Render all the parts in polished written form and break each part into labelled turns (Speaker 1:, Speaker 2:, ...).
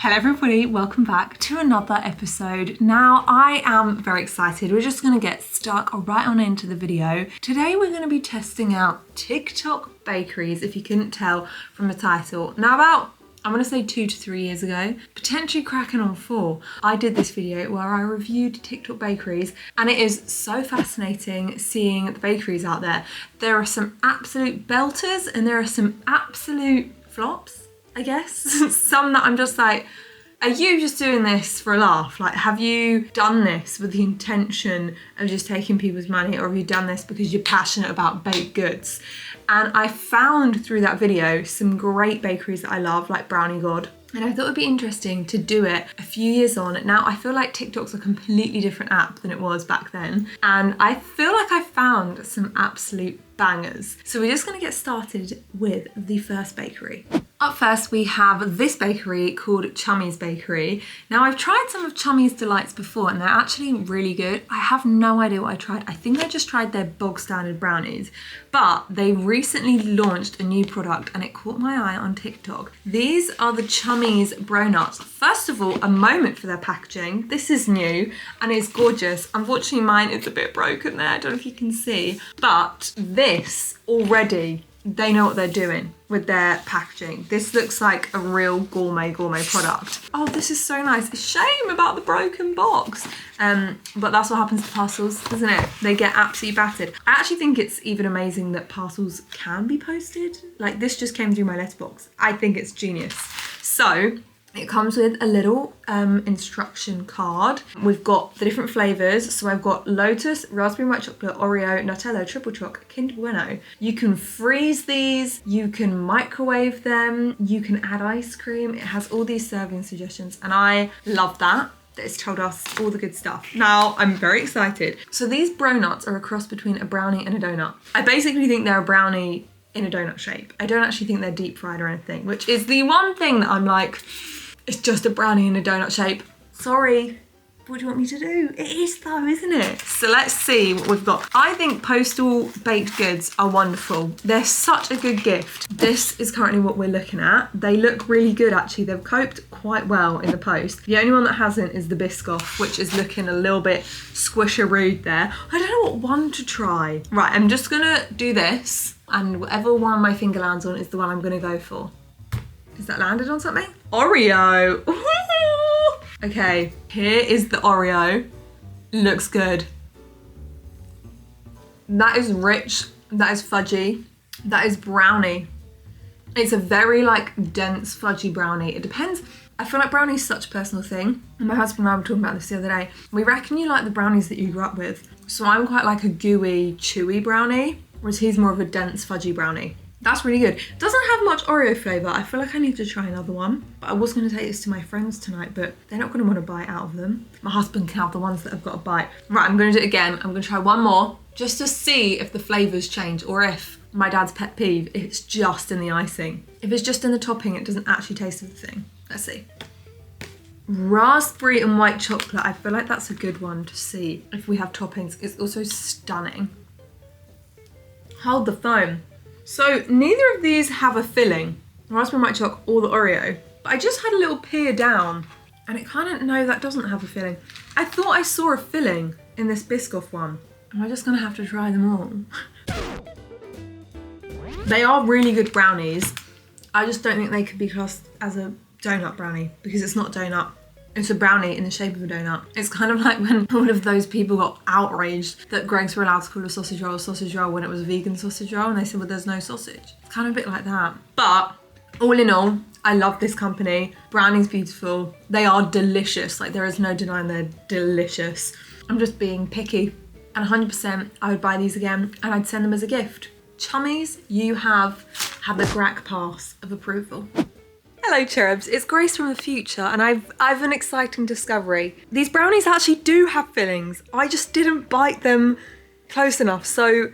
Speaker 1: Hello everybody, welcome back to another episode. Now I am very excited. We're just going to get stuck right on into the video. Today we're going to be testing out TikTok bakeries, if you couldn't tell from the title. Now about, I'm going to say 2 to 3 years ago, potentially cracking on 4, I did this video where I reviewed TikTok bakeries, and it is so fascinating seeing the bakeries out there. There are some absolute belters and there are some absolute flops, I guess. Some that I'm just like, are you just doing this for a laugh? Like, have you done this with the intention of just taking people's money, or have you done this because you're passionate about baked goods? And I found through that video some great bakeries that I love, like Brownie God. And I thought it would be interesting to do it a few years on. Now, I feel like TikTok's a completely different app than it was back then. And I feel like I found some absolute bangers. So we're just gonna get started with the first bakery. Up first, we have this bakery called Chummy's Bakery. Now, I've tried some of Chummy's Delights before and they're actually really good. I have no idea what I tried. I think I just tried their bog standard brownies, but they recently launched a new product and it caught my eye on TikTok. These are the Chummy's Bronuts. First of all, a moment for their packaging. This is new and it's gorgeous. Unfortunately, mine is a bit broken there. I don't know if you can see, but this already, they know what they're doing with their packaging. This looks like a real gourmet product. Oh, this is so nice. A shame about the broken box. But that's what happens to parcels, isn't it? They get absolutely battered. I actually think it's even amazing that parcels can be posted. Like, this just came through my letterbox. I think it's genius. So, it comes with a little instruction card. We've got the different flavours. So I've got Lotus, Raspberry White Chocolate, Oreo, Nutella, Triple Choc, Kinder Bueno. You can freeze these, you can microwave them, you can add ice cream. It has all these serving suggestions and I love that. It's told us all the good stuff. Now, I'm very excited. So these Bronuts are a cross between a brownie and a donut. I basically think they're a brownie in a donut shape. I don't actually think they're deep fried or anything, which is the one thing that I'm like, it's just a brownie in a donut shape. Sorry, what do you want me to do? It is though, isn't it? So let's see what we've got. I think postal baked goods are wonderful. They're such a good gift. This is currently what we're looking at. They look really good actually. They've coped quite well in the post. The only one that hasn't is the Biscoff, which is looking a little bit squisheroo there. I don't know what one to try. Right, I'm just gonna do this, and whatever one my finger lands on is the one I'm gonna go for. Is that landed on something? Oreo. Ooh. Okay, here is the Oreo. Looks good. That is rich. That is fudgy. That is brownie. It's a very like dense fudgy brownie. It depends. I feel like brownie is such a personal thing. And my husband and I were talking about this the other day. We reckon you like the brownies that you grew up with. So I'm quite like a gooey, chewy brownie, whereas he's more of a dense fudgy brownie. That's really good. Doesn't have much Oreo flavour. I feel like I need to try another one. I was going to take this to my friends tonight, but they're not going to want to bite out of them. My husband can have the ones that have got a bite. Right, I'm going to do it again. I'm going to try one more just to see if the flavours change, or if my dad's pet peeve, if it's just in the icing. If it's just in the topping, it doesn't actually taste of the thing. Let's see. Raspberry and white chocolate. I feel like that's a good one to see if we have toppings. It's also stunning. Hold the phone. So neither of these have a filling, raspberry white chocolate or the Oreo, but I just had a little peer down and it kind of, no, that doesn't have a filling. I thought I saw a filling in this Biscoff one. Am I just gonna have to try them all? They are really good brownies. I just don't think they could be classed as a donut brownie because it's not donut. It's a brownie in the shape of a donut. It's kind of like when all of those people got outraged that Greggs were allowed to call a sausage roll when it was a vegan sausage roll, and they said, well, there's no sausage. It's kind of a bit like that. But all in all, I love this company. Brownie's beautiful. They are delicious. Like, there is no denying they're delicious. I'm just being picky. And 100% I would buy these again and I'd send them as a gift. Chummy's, you have had the Grack pass of approval. Hello cherubs, it's Grace from the future and I've an exciting discovery. These brownies actually do have fillings. I just didn't bite them close enough. So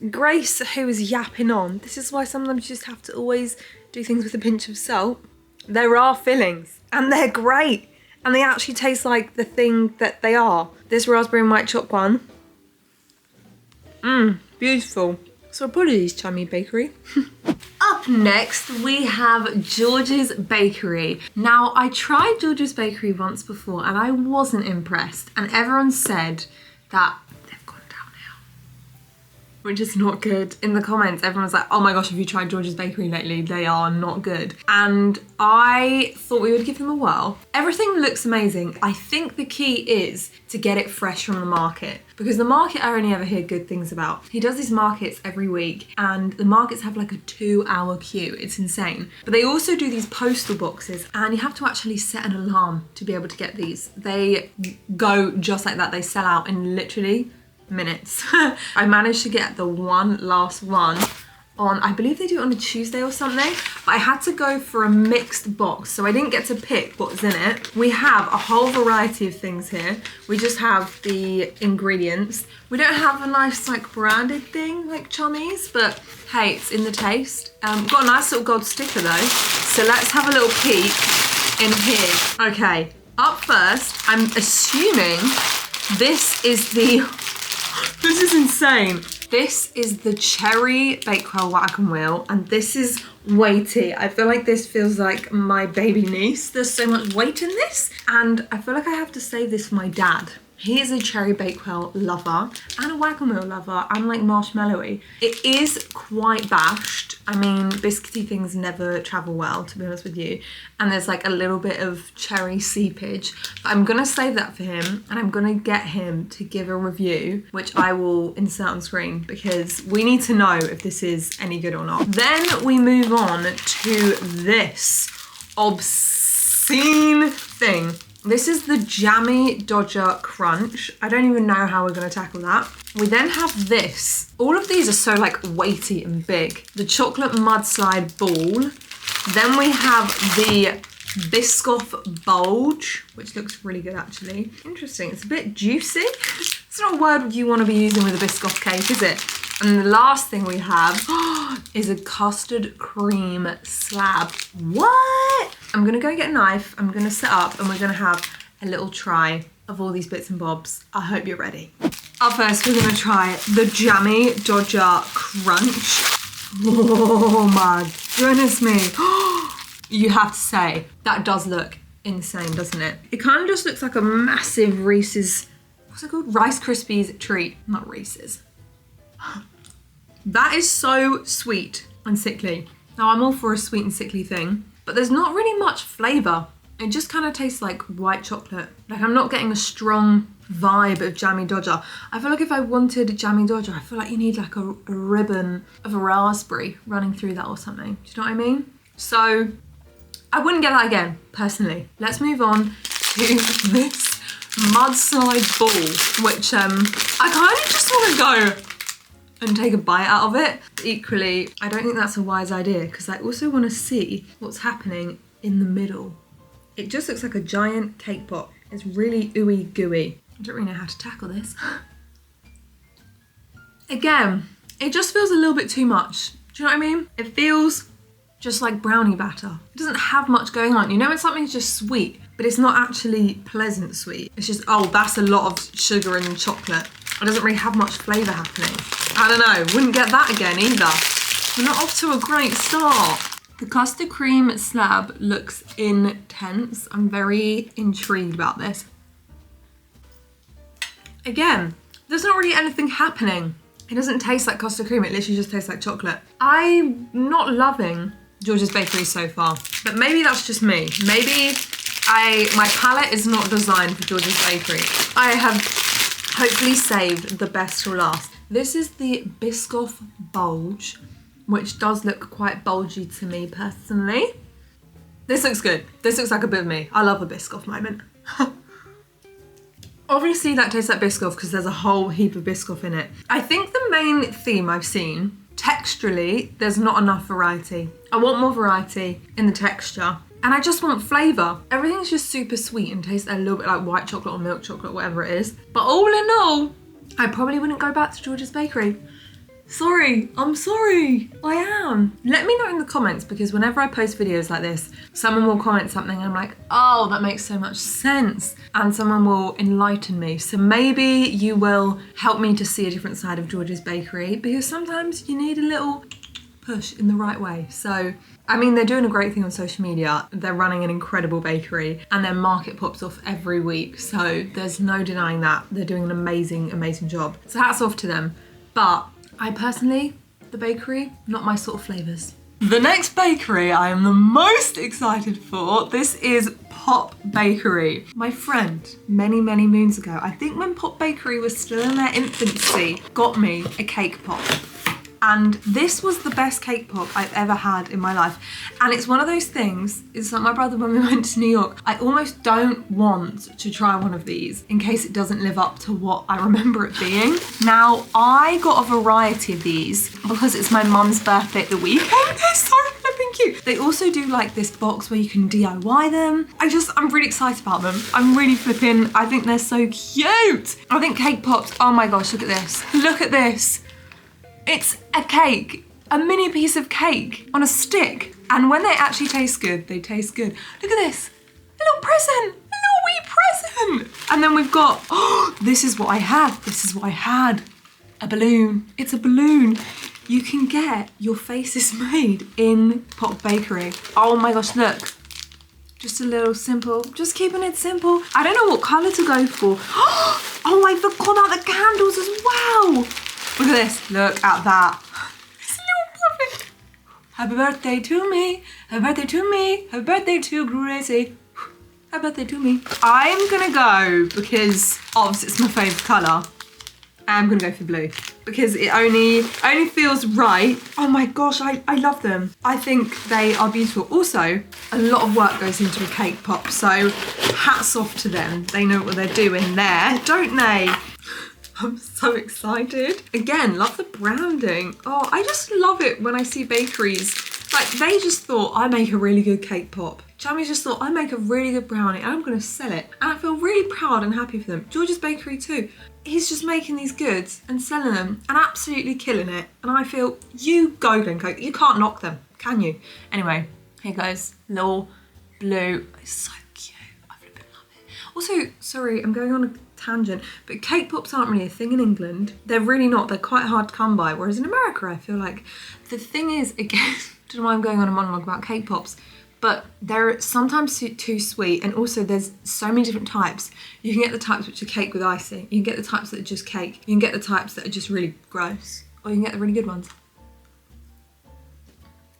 Speaker 1: Grace, who is yapping on, this is why sometimes you just have to always do things with a pinch of salt. There are fillings and they're great and they actually taste like the thing that they are. This raspberry and white chocolate one, beautiful. So apologies, Chummy Bakery. Up next, we have George's Bakery. Now, I tried George's Bakery once before and I wasn't impressed. And everyone said that they've gone downhill, which is not good. In the comments, everyone was like, oh my gosh, have you tried George's Bakery lately? They are not good. And I thought we would give them a whirl. Everything looks amazing. I think the key is to get it fresh from the market, because the market I only ever hear good things about. He does these markets every week and the markets have like a 2-hour queue. It's insane. But they also do these postal boxes and you have to actually set an alarm to be able to get these. They go just like that. They sell out in literally minutes. I managed to get the last one on, I believe they do it on a Tuesday or something, but I had to go for a mixed box, so I didn't get to pick what's in it. We have a whole variety of things here. We just have the ingredients. We don't have a nice like branded thing like Chummy's, but hey, it's in the taste. Got a nice little gold sticker though, so let's have a little peek in here. Okay, up first, I'm assuming this is the this is insane. This is the cherry bakewell wagon wheel, and this is weighty. I feel like this feels like my baby niece. There's so much weight in this, and I feel like I have to save this for my dad. He is a cherry bakewell lover and a wagon wheel lover and like marshmallowy. It is quite bashed. I mean, biscuity things never travel well, to be honest with you. And there's like a little bit of cherry seepage. But I'm gonna save that for him and I'm gonna get him to give a review, which I will insert on screen because we need to know if this is any good or not. Then we move on to this obscene thing. This is the Jammy Dodger Crunch. I don't even know how we're gonna tackle that. We then have this. All of these are so like weighty and big. The chocolate mudslide ball. Then we have the Biscoff Bulge, which looks really good actually. Interesting, it's a bit juicy. It's not a word you wanna be using with a Biscoff cake, is it? And the last thing we have is a custard cream slab. What? I'm gonna go get a knife, I'm gonna set up and we're gonna have a little try of all these bits and bobs. I hope you're ready. Up first, we're gonna try the Jammy Dodger Crunch. Oh my goodness me. You have to say, that does look insane, doesn't it? It kind of just looks like a massive Reese's, what's it called? Rice Krispies treat, not Reese's. That is so sweet and sickly. Now I'm all for a sweet and sickly thing, but there's not really much flavor. It just kind of tastes like white chocolate. Like I'm not getting a strong vibe of Jammy Dodger. I feel like if I wanted Jammy Dodger, I feel like you need like a ribbon of a raspberry running through that or something. Do you know what I mean? So I wouldn't get that again, personally. Let's move on to this mudslide ball, which I kind of just want to go and take a bite out of it. Equally, I don't think that's a wise idea because I also want to see what's happening in the middle. It just looks like a giant cake pop. It's really ooey gooey. I don't really know how to tackle this. Again, it just feels a little bit too much. Do you know what I mean? It feels just like brownie batter. It doesn't have much going on. You know when something's just sweet, but it's not actually pleasant sweet. It's just, oh, that's a lot of sugar and chocolate. It doesn't really have much flavour happening. I don't know, wouldn't get that again either. We're not off to a great start. The custard cream slab looks intense. I'm very intrigued about this. Again, there's not really anything happening. It doesn't taste like custard cream, it literally just tastes like chocolate. I'm not loving George's Bakery so far, but maybe that's just me. Maybe my palate is not designed for George's Bakery. I have hopefully saved the best for last. This is the Biscoff Bulge, which does look quite bulgy to me personally. This looks good. This looks like a bit of me. I love a Biscoff moment. Obviously that tastes like Biscoff because there's a whole heap of Biscoff in it. I think the main theme I've seen, texturally, there's not enough variety. I want more variety in the texture. And I just want flavour. Everything's just super sweet and tastes a little bit like white chocolate or milk chocolate, whatever it is. But all in all, I probably wouldn't go back to George's Bakery. Sorry, I'm sorry. I am. Let me know in the comments, because whenever I post videos like this, someone will comment something and I'm like, oh, that makes so much sense. And someone will enlighten me. So maybe you will help me to see a different side of George's Bakery, because sometimes you need a little push in the right way. So, I mean, they're doing a great thing on social media. They're running an incredible bakery and their market pops off every week. So there's no denying that. They're doing an amazing, amazing job. So hats off to them. But I personally, the bakery, not my sort of flavours. The next bakery I am the most excited for, this is Pop Bakery. My friend, many, many moons ago, I think when Pop Bakery was still in their infancy, got me a cake pop. And this was the best cake pop I've ever had in my life. And it's one of those things, it's like my brother when we went to New York, I almost don't want to try one of these in case it doesn't live up to what I remember it being. Now, I got a variety of these because it's my mum's birthday at the weekend. They're so flipping cute. They also do like this box where you can DIY them. I'm really excited about them. I'm really flipping, I think they're so cute. I think cake pops, oh my gosh, look at this. Look at this. It's a cake, a mini piece of cake on a stick. And when they actually taste good, they taste good. Look at this, a little present, a little wee present. And then we've got, oh, this is what I had, a balloon. It's a balloon. You can get your faces made in Pop Bakery. Oh my gosh, look. Just a little simple, just keeping it simple. I don't know what color to go for. Oh, I forgot about the candles as well. Look at this, look at that. It's a little puppet. Happy birthday to me, happy birthday to me, happy birthday to Gracie. Happy birthday to me. I'm gonna go, because obviously it's my favourite colour, I'm gonna go for blue. Because it only feels right. Oh my gosh, I love them. I think they are beautiful. Also, a lot of work goes into a cake pop, so hats off to them. They know what they're doing there, don't they? I'm so excited. Again, love the branding. Oh, I just love it when I see bakeries. Like, they just thought, I make a really good cake pop. Chammy's just thought, I make a really good brownie and I'm gonna sell it. And I feel really proud and happy for them. George's Bakery too. He's just making these goods and selling them and absolutely killing it. And I feel, you go Glencoe. You can't knock them, can you? Anyway, here goes, little blue. It's so cute, I flipping love it. Also, sorry, I'm going on a tangent, but cake pops aren't really a thing in England. They're really not. They're quite hard to come by, whereas in America I feel like the thing is, again, I don't know why I'm going on a monologue about cake pops, but they're sometimes too sweet, and also there's so many different types. You can get the types which are cake with icing, you can get the types that are just cake, you can get the types that are just really gross, or you can get the really good ones.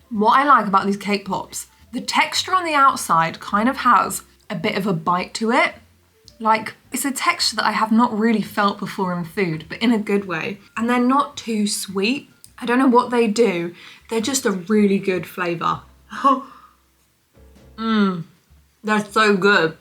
Speaker 1: What I like about these cake pops, the texture on the outside kind of has a bit of a bite to it. Like, it's a texture that I have not really felt before in food, but in a good way. And they're not too sweet. I don't know what they do. They're just a really good flavour. They're so good.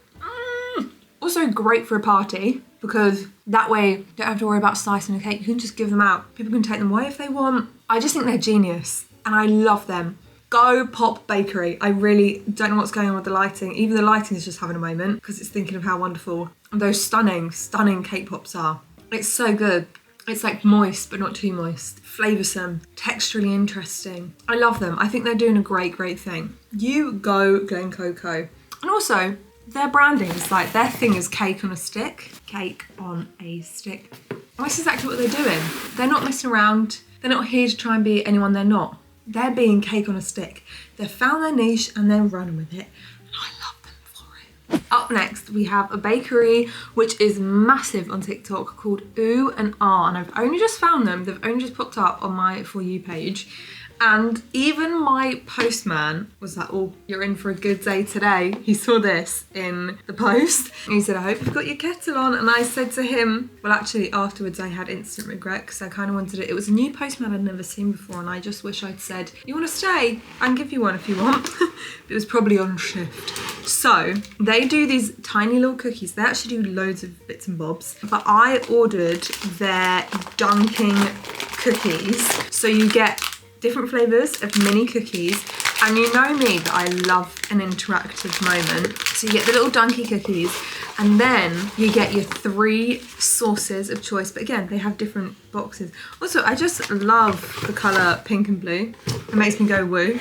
Speaker 1: Also great for a party, because that way you don't have to worry about slicing a cake. You can just give them out. People can take them away if they want. I just think they're genius and I love them. Go Pop Bakery. I really don't know what's going on with the lighting. Even the lighting is just having a moment because it's thinking of how wonderful those stunning, stunning cake pops are. It's so good. It's like moist, but not too moist. Flavoursome, texturally interesting. I love them. I think they're doing a great, great thing. You go Glencoe. And also, their branding is like, their thing is cake on a stick. Cake on a stick. And that's exactly what they're doing. They're not messing around. They're not here to try and be anyone they're not. They're being cake on a stick. They've found their niche and they're running with it. And I love them for it. Up next, we have a bakery which is massive on TikTok called Ooh and Ah. And I've only just found them. They've only just popped up on my For You page. And even my postman was like, oh, you're in for a good day today. He saw this in the post. And he said, I hope you've got your kettle on. And I said to him, well, actually afterwards I had instant regret because I kind of wanted it. It was a new postman I'd never seen before. And I just wish I'd said, you want to stay? I can give you one if you want. It was probably on shift. So they do these tiny little cookies. They actually do loads of bits and bobs. But I ordered their dunking cookies. So you get different flavours of mini cookies, and you know me that I love an interactive moment. So you get the little dunky cookies, And then you get your 3 sauces of choice. But again, they have different boxes. Also, I just love the colour pink and blue. It makes me go woo.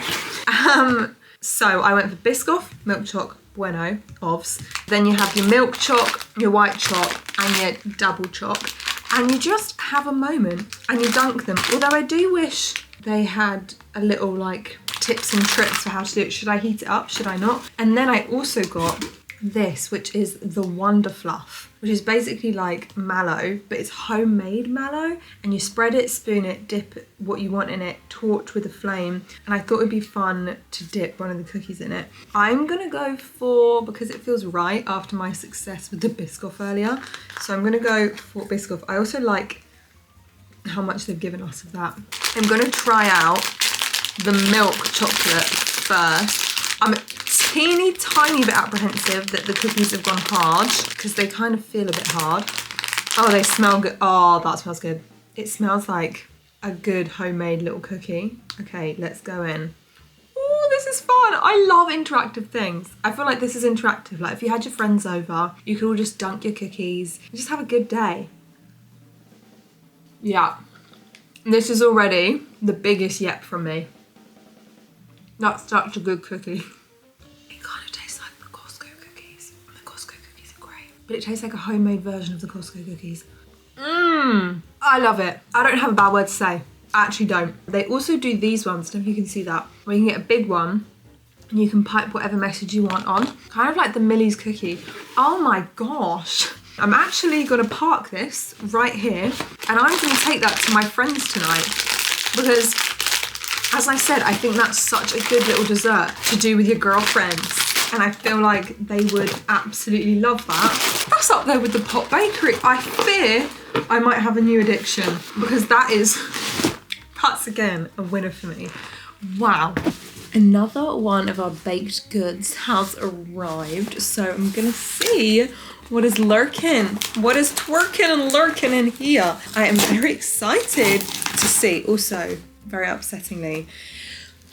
Speaker 1: So I went for Biscoff, milk choc, bueno, ovs. Then you have your milk choc, your white choc, and your double choc. And you just have a moment and you dunk them. Although I do wish they had a little like tips and tricks for how to do it. Should I heat it up? Should I not? And then I also got this, which is the Wonder Fluff, which is basically like mallow, but it's homemade mallow, and you spread it, spoon it, dip what you want in it, torch with a flame, and I thought it'd be fun to dip one of the cookies in it. I'm gonna go for, because it feels right after my success with the Biscoff earlier, so I'm gonna go for Biscoff. I also like how much they've given us of that. I'm gonna try out the milk chocolate first. I'm teeny tiny bit apprehensive that the cookies have gone hard because they kind of feel a bit hard. Oh, they smell good. Oh, that smells good. It smells like a good homemade little cookie. Okay, let's go in. Oh, this is fun. I love interactive things. I feel like this is interactive. Like if you had your friends over, you could all just dunk your cookies and just have a good day. Yeah. This is already the biggest yep from me. That's such a good cookie. But it tastes like a homemade version of the Costco cookies. I love it. I don't have a bad word to say. I actually don't. They also do these ones, I don't know if you can see that, where you can get a big one and you can pipe whatever message you want on. Kind of like the Millie's cookie. Oh my gosh. I'm actually gonna park this right here and I'm gonna take that to my friends tonight because, as I said, I think that's such a good little dessert to do with your girlfriends. And I feel like they would absolutely love that. That's up there with the pot bakery. I fear I might have a new addiction because that's again a winner for me. Wow. Another one of our baked goods has arrived. So I'm gonna see what is lurking, what is twerking and lurking in here. I am very excited to see. Also, very upsettingly,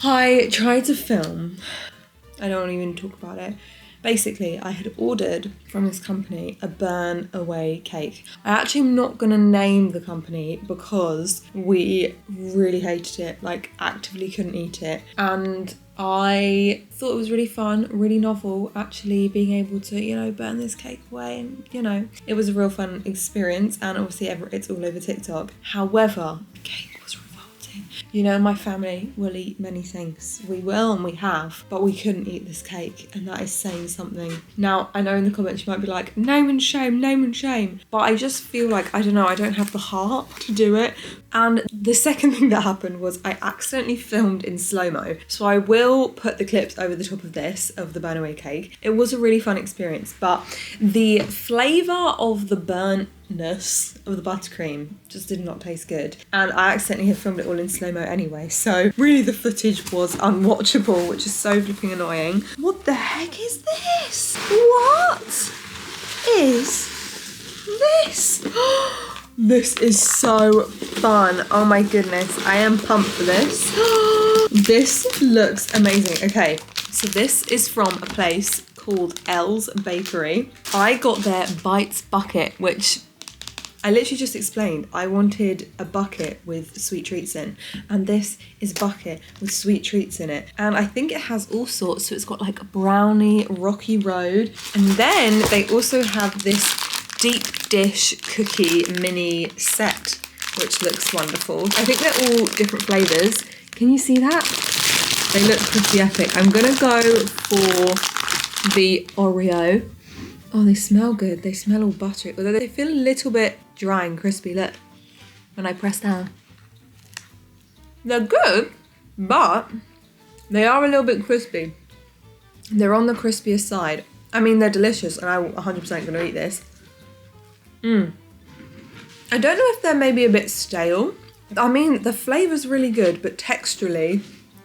Speaker 1: I tried to film, I don't even talk about it. Basically, I had ordered from this company a burn away cake. I actually am not gonna name the company because we really hated it, like actively couldn't eat it. And I thought it was really fun, really novel, actually being able to, you know, burn this cake away, and you know, it was a real fun experience, and obviously it's all over TikTok. However, the cake was revolting. You know, my family will eat many things. We will and we have, but we couldn't eat this cake, and that is saying something. Now, I know in the comments you might be like, name and shame, but I just feel like, I don't know, I don't have the heart to do it. And the second thing that happened was I accidentally filmed in slow-mo. So I will put the clips over the top of this, of the burn away cake. It was a really fun experience, but the flavour of the burntness of the buttercream just did not taste good. And I accidentally had filmed it all in slow-mo anyway. So really the footage was unwatchable, which is so flipping annoying. What the heck is this? What is this? This is so fun. Oh my goodness. I am pumped for this. This looks amazing. Okay, so this is from a place called Elle's Bakery. I got their Bites bucket, which I literally just explained. I wanted a bucket with sweet treats in, and this is a bucket with sweet treats in it. And I think it has all sorts. So it's got like a brownie, rocky road, and then they also have this deep dish cookie mini set, which looks wonderful. I think they're all different flavours. Can you see that? They look pretty epic. I'm gonna go for the Oreo. Oh, they smell good. They smell all buttery, although they feel a little bit dry and crispy. Look, when I press down. They're good, but they are a little bit crispy. They're on the crispier side. I mean, they're delicious, and I'm 100% gonna eat this. I don't know if they're maybe a bit stale. I mean, the flavour's really good, but texturally,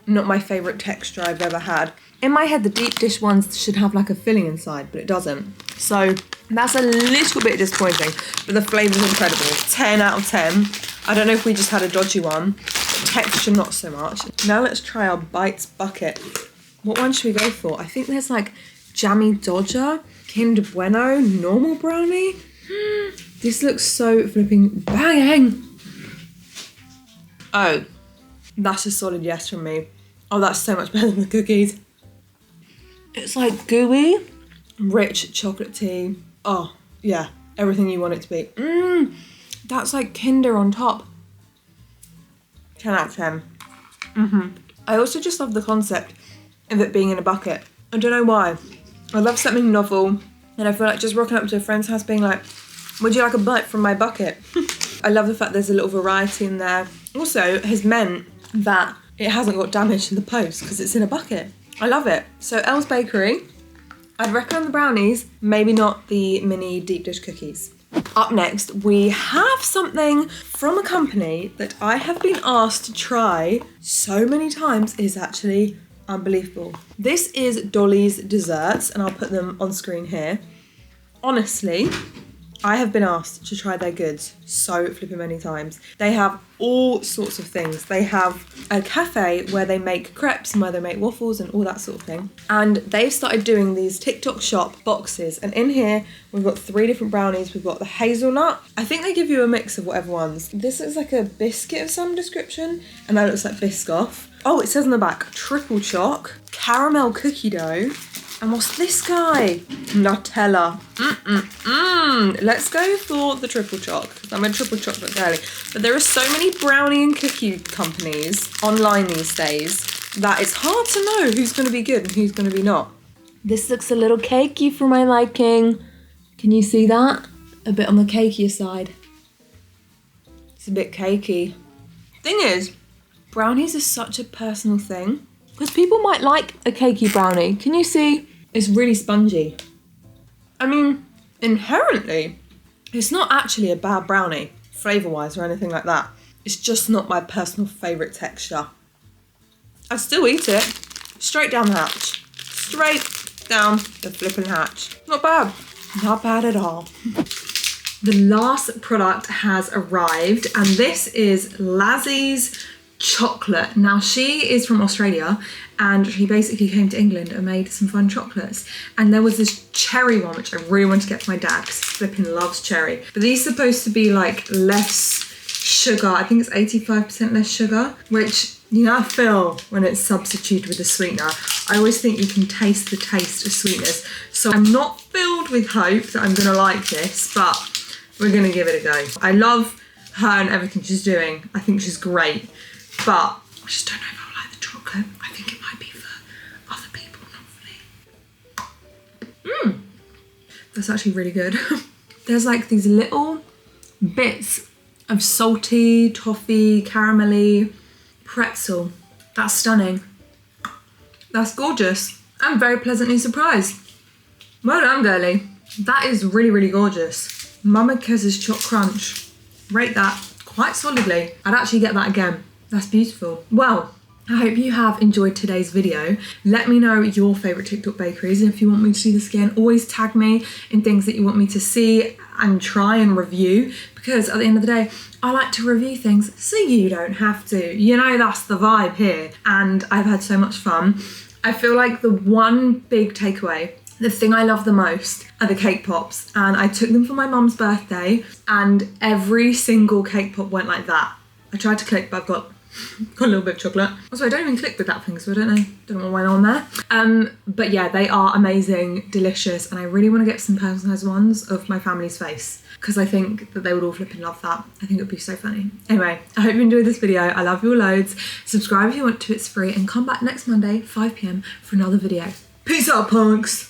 Speaker 1: not my favourite texture I've ever had. In my head, the deep dish ones should have like a filling inside, but it doesn't. So that's a little bit disappointing, but the flavour's incredible. 10 out of 10. I don't know if we just had a dodgy one, but texture not so much. Now let's try our Bites bucket. What one should we go for? I think there's like Jammy Dodger Kinder Bueno normal brownie. This looks so flipping banging. Oh, that's a solid yes from me. Oh, that's so much better than the cookies. It's like gooey, rich chocolate tea. Oh, yeah, everything you want it to be. That's like Kinder on top. 10 out of 10. I also just love the concept of it being in a bucket. I don't know why. I love something novel, and I feel like just rocking up to a friend's house being like, would you like a bite from my bucket? I love the fact there's a little variety in there. Also, has meant that it hasn't got damaged in the post because it's in a bucket. I love it. So Elle's Bakery, I'd recommend the brownies, maybe not the mini deep dish cookies. Up next, we have something from a company that I have been asked to try so many times. It is actually unbelievable. This is Dolly's Desserts, and I'll put them on screen here. Honestly, I have been asked to try their goods so flipping many times. They have all sorts of things. They have a cafe where they make crepes and where they make waffles and all that sort of thing. And they've started doing these TikTok shop boxes. And in here, we've got 3 different brownies. We've got the hazelnut. I think they give you a mix of whatever ones. This looks like a biscuit of some description. And that looks like Biscoff. Oh, it says on the back, triple choc, caramel cookie dough. And what's this guy? Nutella. Let's go for the triple choc. I'm a triple chocolate girly. But there are so many brownie and cookie companies online these days that it's hard to know who's going to be good and who's going to be not. This looks a little cakey for my liking. Can you see that? A bit on the cakier side. It's a bit cakey. Thing is, brownies are such a personal thing. Because people might like a cakey brownie. Can you see? It's really spongy. I mean, inherently, it's not actually a bad brownie, flavour-wise or anything like that. It's just not my personal favourite texture. I'd still eat it. Straight down the hatch. Straight down the flipping hatch. Not bad. Not bad at all. The last product has arrived, and this is Lazzie's chocolate. Now, she is from Australia, and she basically came to England and made some fun chocolates. And there was this cherry one, which I really want to get for my dad because he flipping loves cherry. But these are supposed to be like less sugar. I think it's 85% less sugar, which, you know, I feel when it's substituted with a sweetener, I always think you can taste the taste of sweetness. So I'm not filled with hope that I'm gonna like this, but we're gonna give it a go. I love her and everything she's doing. I think she's great, but I just don't know if I like the chocolate. I think it might be for other people, not for me. That's actually really good. There's like these little bits of salty, toffee, caramelly pretzel. That's stunning. That's gorgeous. I'm very pleasantly surprised. Well done, girlie. That is really, really gorgeous. Mama Kez's Choc Crunch. Rate that quite solidly. I'd actually get that again. That's beautiful. Well, I hope you have enjoyed today's video. Let me know your favourite TikTok bakeries, and if you want me to do this again, always tag me in things that you want me to see and try and review, because at the end of the day, I like to review things so you don't have to. You know, that's the vibe here, and I've had so much fun. I feel like the one big takeaway, the thing I love the most, are the cake pops, and I took them for my mum's birthday, and every single cake pop went like that. I tried to click, but I've got a little bit of chocolate. Also, I don't even click with that thing, so I don't know what went on there. But yeah, they are amazing, delicious, and I really want to get some personalised ones of my family's face, because I think that they would all flipping love that. I think it would be so funny. Anyway, I hope you enjoyed this video. I love you all loads. Subscribe if you want to, it's free, and come back next Monday, 5 PM for another video. Peace out, punks.